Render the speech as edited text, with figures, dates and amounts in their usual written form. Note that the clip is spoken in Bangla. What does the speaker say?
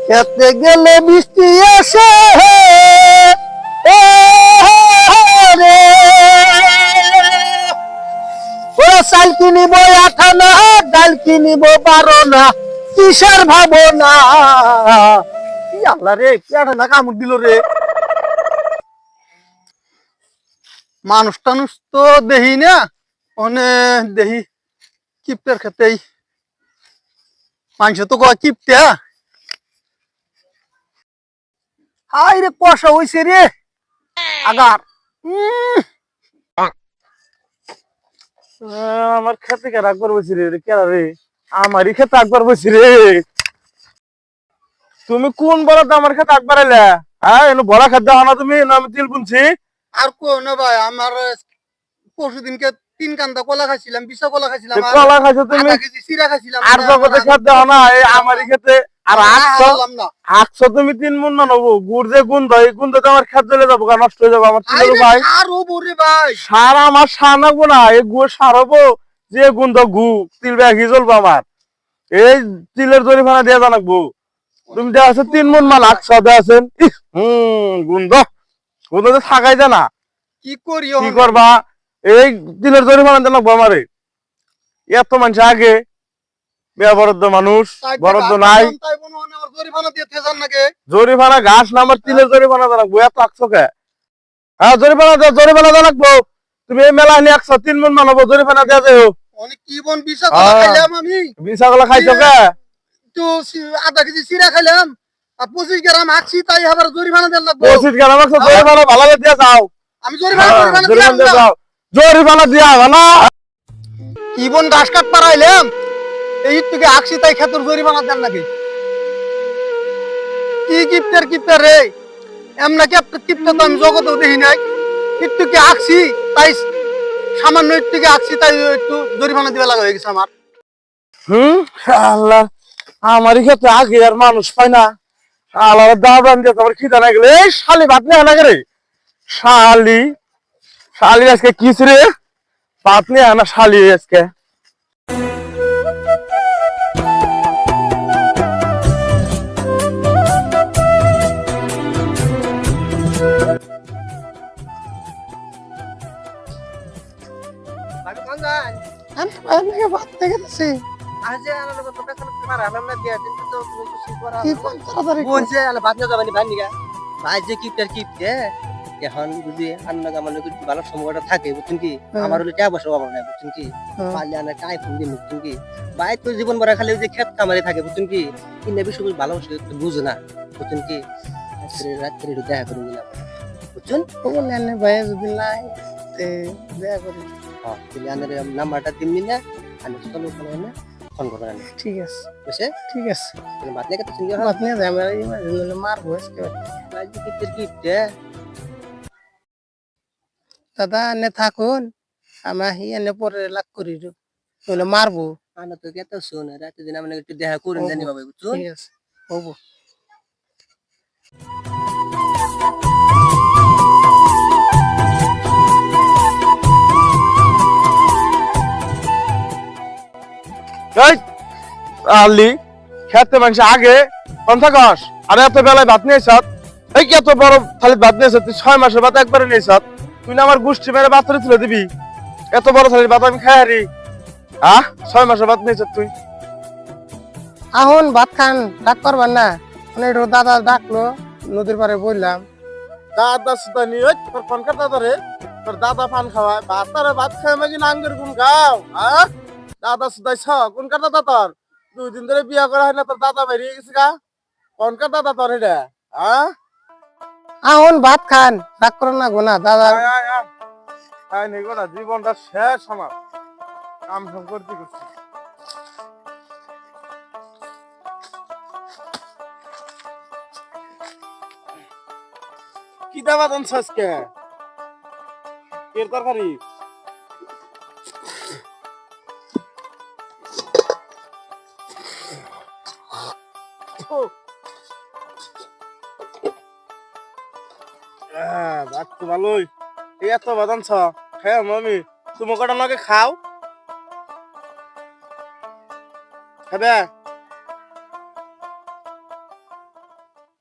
খেতে গেলে বৃষ্টি আসে ও রে ও চাল কিনিব 8 আনা ডাল কিনিব 12 না কিসের ভাবনা কি আল্লাহ রে পেটে না কামড় দিল রে মানুষ টানুষ তো দেহি না অনেক দেহি কিপ্টের খেতেই মানুষ তো কয় কিপ্টে হাই রে কষা হইছে রে আগার আমার খেতে কে রাখবার বসি রে কেরা রে আমারই খেতে একবার বসি রে তুমি কোন বড় আমার খেতে একবার এলে হ্যাঁ এনে বড় খাদ্য হনা তুমি না আমি তিল বুনছি আর কো না ভাই আমার পরশুদিনকে 3 কান্দা কলা খাইছিলাম 20 কলা খাইছিলাম কলা খাইছো তুমি 1 কেজি সিরা খাইছিলাম আর জগতে খাদ্য হনা এই আমারই খেতে আর আটশো তুমি 3 মন মানবো গুড় যে গুণ এই গুণ তো আমার খেত চলে যাবো নষ্ট হয়ে যাবো আমার তিলের ভাই আর ও বরে ভাই সার আমার সার নাগবো না এই গুড় সার হবো যে গুণ তো গু তিল ব্যাগি চলবো আমার এই তিলের জরিমানা দিয়ে জানাবো তুমি দেওয়া আছে 3 মন মাল 800 দেওয়া আছেন গুন্দ গুন্দ তো থাকাই যায় না কি করি কি করবা এই তিলের জরিমানা জানাবো আমারে এত মানুষ আগে বরাদ্দ মানুষ বরাদ্দ নাই জরিমানা ঘাস না আমার তিলের জরিমানা জানাবো এত লাগছো কে হ্যাঁ জরিমানা জানাবো তুমি এই মেলা নিয়ে 103 মন মানবো জরিমানা দেওয়া যাও অনেক কি বন বিশা কলা খাইলাম আমি বিশা কলা খাইছো কে তো 1/2 কেজি সিরা খাইলাম আর 25 গ্রাম আখছি তাই আবার জরিমানা দেন লাগবো 25 গ্রাম আখছো জরিমানা ভালো করে দিয়া যাও আমি জরিমানা দিয়া যাও জরিমানা দিয়া না কি বন ঘাস কাট পারাইলাম এই থেকে আখছি তাই খেতর জরিমানা দেন নাকি কি কিপ্টার রে এমনা কিপ্টা তো আমি জগতেও দেখি নাই একটু কি আখছি তাই সামান্য একটু কি আখছি তাই একটু জরিমানা দিবা লাগা হয়ে গেছে আমার আল্লাহ আমারই ক্ষেত্রে আগে আর মানুষ পায় না আল্লাহ দাবান দিয়ে তোমার খিদা না গেলে এই শালি ভাত নিয়ে আনা রে শালি আজকে কিস রে ভাত নিয়ে আনা শালি আজকে এখন যদি ভালো সম্পর্কটা থাকে বুঝছেন কি আমার হলে টাকা পয়সা অভাব নাই বুঝছেন কি পারলে আনা টাই ফোন দিন বুঝছেন কি ভাই তো জীবন ভরা খালি ওই যে ক্ষেত কামারে থাকে বুঝছেন কি কিনে বেশি ভালোবাসে বুঝে না বুঝছেন কি রাত্রে একটু দেখা করে দিলাম বুঝছেন ভাই যদি নাই দেখা করি নাম্বারটা দিন না আমি চলো না ফোন করবেন ঠিক আছে বুঝছে ঠিক আছে বাত নিয়ে কত চিন্তা বাত নিয়ে যাই আমরা মারবো আজকে ভাই কি দাদা এনে থাকুন আমি এনে পরে লাগ করি বলে মারবো আনা তো কেত শুন রাতে দিন আমরা একটু দেখা করুন জানি বাবা বুঝছো ঠিক আছে হবো আলি খেতে মানুষ আগে পঞ্চাশ আর এত বেলায় ভাত নিয়েছ এই কি এত বড় থালি ভাত নিয়েছ তুই 6 মাসের ভাত একবারে নিয়েছ তুই না আমার গোষ্ঠী মেরে ভাত তুলে দিবি এত বড় থালির ভাত আমি খাই হারি 6 মাসের ভাত নিয়েছ তুই আহুন ভাত খান ডাক করবেন না একটু দাদা ডাকলো নদীর পারে বললাম দাদা সুদা নি তোর ফোনকার দাদা রে তোর দাদা পান খাওয়ায় ভাত খাওয়া মাগি নাঙ্গের গুণ গাও দাদা সুদাই কোন কার দাদা তোর 2 দিন ধরে বিয়া করা হয় না তোর দাদা বেরিয়ে গেছে গা কোন কার দাদা তোর এটা আহুন ভাত খান ডাক করেন না গোনা দাদা নেই গোনা জীবনটা শেষ আমার কাম করতে করছি কি দাবা দন আজকে এর তরকারি ভাত তো ভালোই এত বাদাম ছ হ্যাঁ মামি তুমি কটা নাকি খাও খাবে